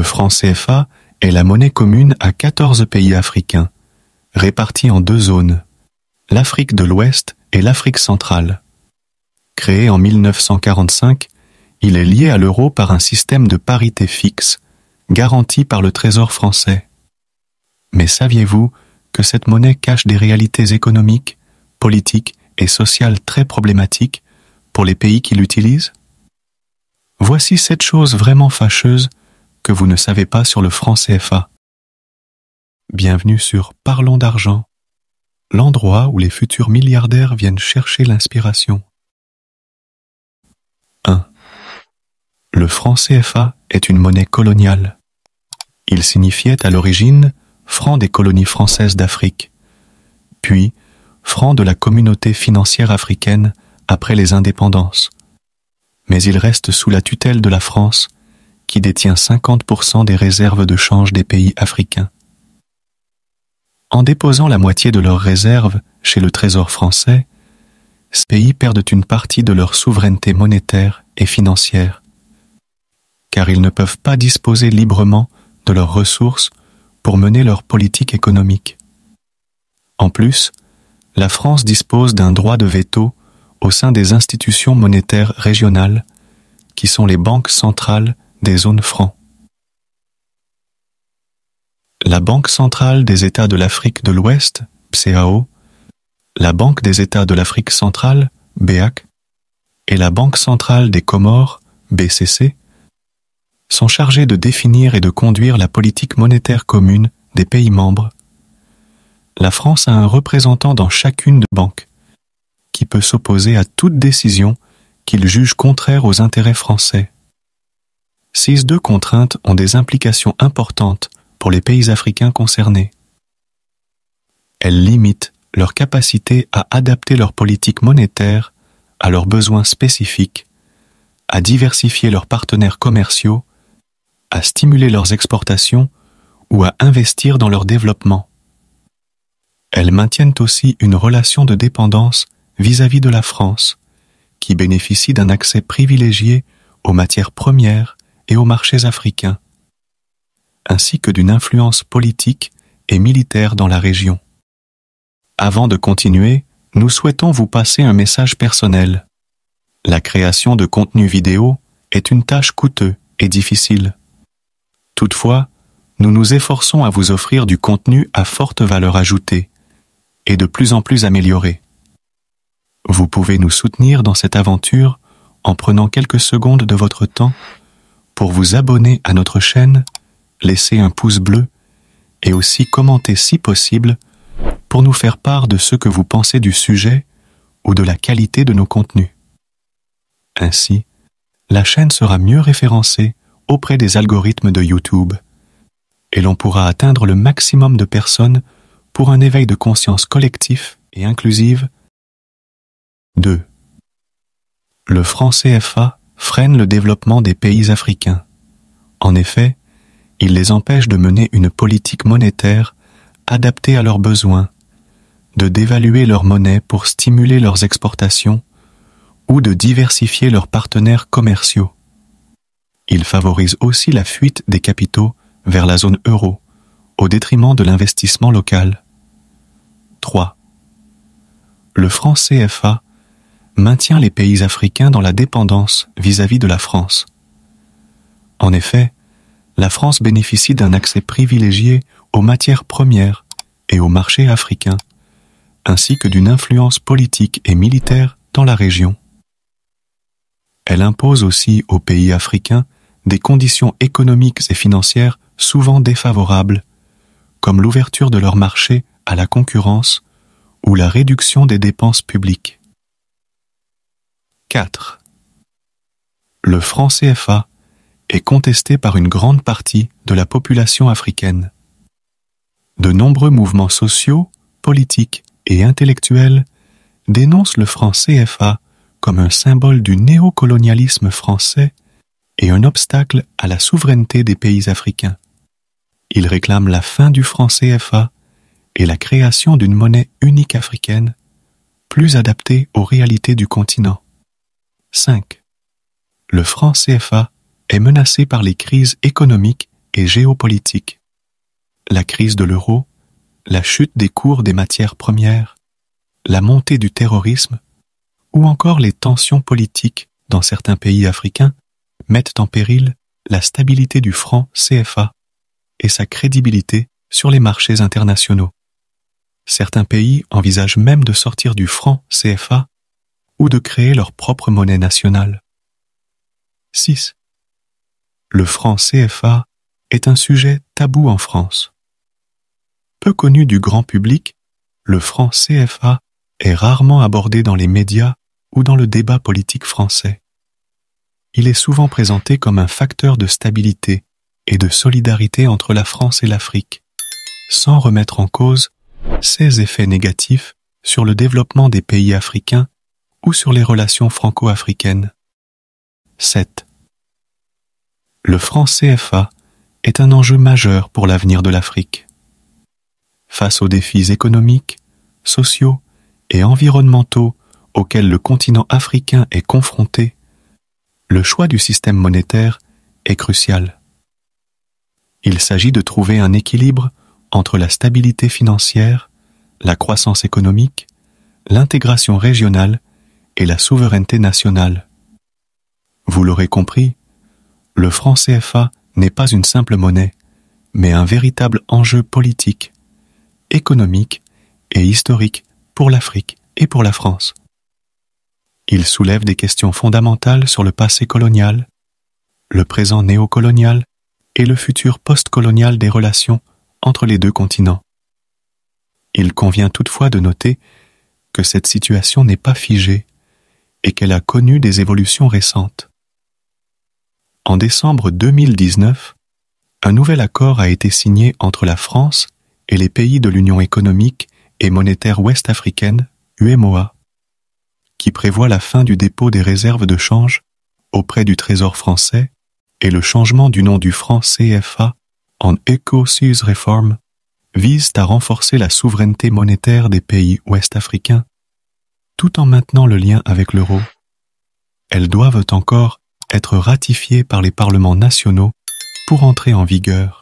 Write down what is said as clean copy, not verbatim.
Le franc CFA est la monnaie commune à 14 pays africains, répartis en deux zones, l'Afrique de l'Ouest et l'Afrique centrale. Créé en 1945, il est lié à l'euro par un système de parité fixe, garanti par le Trésor français. Mais saviez-vous que cette monnaie cache des réalités économiques, politiques et sociales très problématiques pour les pays qui l'utilisent? Voici 7 choses vraiment fâcheuses que vous ne savez pas sur le franc CFA. Bienvenue sur Parlons d'argent, l'endroit où les futurs milliardaires viennent chercher l'inspiration. 1. Le franc CFA est une monnaie coloniale. Il signifiait à l'origine franc des colonies françaises d'Afrique, puis franc de la communauté financière africaine après les indépendances. Mais il reste sous la tutelle de la France, qui détient 50% des réserves de change des pays africains. En déposant la moitié de leurs réserves chez le Trésor français, ces pays perdent une partie de leur souveraineté monétaire et financière, car ils ne peuvent pas disposer librement de leurs ressources pour mener leur politique économique. En plus, la France dispose d'un droit de veto au sein des institutions monétaires régionales, qui sont les banques centrales des zones francs. La Banque centrale des États de l'Afrique de l'Ouest, BCAO, la Banque des États de l'Afrique centrale, BEAC, et la Banque centrale des Comores, BCC, sont chargées de définir et de conduire la politique monétaire commune des pays membres. La France a un représentant dans chacune des banques, qui peut s'opposer à toute décision qu'il juge contraire aux intérêts français. Ces deux contraintes ont des implications importantes pour les pays africains concernés. Elles limitent leur capacité à adapter leur politique monétaire à leurs besoins spécifiques, à diversifier leurs partenaires commerciaux, à stimuler leurs exportations ou à investir dans leur développement. Elles maintiennent aussi une relation de dépendance vis-à-vis de la France, qui bénéficie d'un accès privilégié aux matières premières et aux marchés africains, ainsi que d'une influence politique et militaire dans la région. Avant de continuer, nous souhaitons vous passer un message personnel. La création de contenu vidéo est une tâche coûteuse et difficile. Toutefois, nous nous efforçons à vous offrir du contenu à forte valeur ajoutée et de plus en plus amélioré. Vous pouvez nous soutenir dans cette aventure en prenant quelques secondes de votre temps pour vous abonner à notre chaîne, laisser un pouce bleu et aussi commenter si possible pour nous faire part de ce que vous pensez du sujet ou de la qualité de nos contenus. Ainsi, la chaîne sera mieux référencée auprès des algorithmes de YouTube et l'on pourra atteindre le maximum de personnes pour un éveil de conscience collectif et inclusive. 2. Le franc CFA freine le développement des pays africains. En effet, il les empêche de mener une politique monétaire adaptée à leurs besoins, de dévaluer leur monnaie pour stimuler leurs exportations ou de diversifier leurs partenaires commerciaux. Il favorise aussi la fuite des capitaux vers la zone euro, au détriment de l'investissement local. 3. Le franc CFA maintient les pays africains dans la dépendance vis-à-vis de la France. En effet, la France bénéficie d'un accès privilégié aux matières premières et aux marchés africains, ainsi que d'une influence politique et militaire dans la région. Elle impose aussi aux pays africains des conditions économiques et financières souvent défavorables, comme l'ouverture de leur marché à la concurrence ou la réduction des dépenses publiques. 4. Le franc CFA est contesté par une grande partie de la population africaine. De nombreux mouvements sociaux, politiques et intellectuels dénoncent le franc CFA comme un symbole du néocolonialisme français et un obstacle à la souveraineté des pays africains. Ils réclament la fin du franc CFA et la création d'une monnaie unique africaine, plus adaptée aux réalités du continent. 5. Le franc CFA est menacé par les crises économiques et géopolitiques. La crise de l'euro, la chute des cours des matières premières, la montée du terrorisme ou encore les tensions politiques dans certains pays africains mettent en péril la stabilité du franc CFA et sa crédibilité sur les marchés internationaux. Certains pays envisagent même de sortir du franc CFA ou de créer leur propre monnaie nationale. 6. Le franc CFA est un sujet tabou en France. Peu connu du grand public, le franc CFA est rarement abordé dans les médias ou dans le débat politique français. Il est souvent présenté comme un facteur de stabilité et de solidarité entre la France et l'Afrique, sans remettre en cause ses effets négatifs sur le développement des pays africains ou sur les relations franco-africaines. 7. Le franc CFA est un enjeu majeur pour l'avenir de l'Afrique. Face aux défis économiques, sociaux et environnementaux auxquels le continent africain est confronté, le choix du système monétaire est crucial. Il s'agit de trouver un équilibre entre la stabilité financière, la croissance économique, l'intégration régionale et la souveraineté nationale. Vous l'aurez compris, le franc CFA n'est pas une simple monnaie, mais un véritable enjeu politique, économique et historique pour l'Afrique et pour la France. Il soulève des questions fondamentales sur le passé colonial, le présent néocolonial et le futur post-colonial des relations entre les deux continents. Il convient toutefois de noter que cette situation n'est pas figée et qu'elle a connu des évolutions récentes. En décembre 2019, un nouvel accord a été signé entre la France et les pays de l'Union économique et monétaire ouest-africaine, UEMOA, qui prévoit la fin du dépôt des réserves de change auprès du Trésor français et le changement du nom du franc CFA en EcoSUS Reform, visent à renforcer la souveraineté monétaire des pays ouest-africains, tout en maintenant le lien avec l'euro. Elles doivent encore être ratifiées par les parlements nationaux pour entrer en vigueur.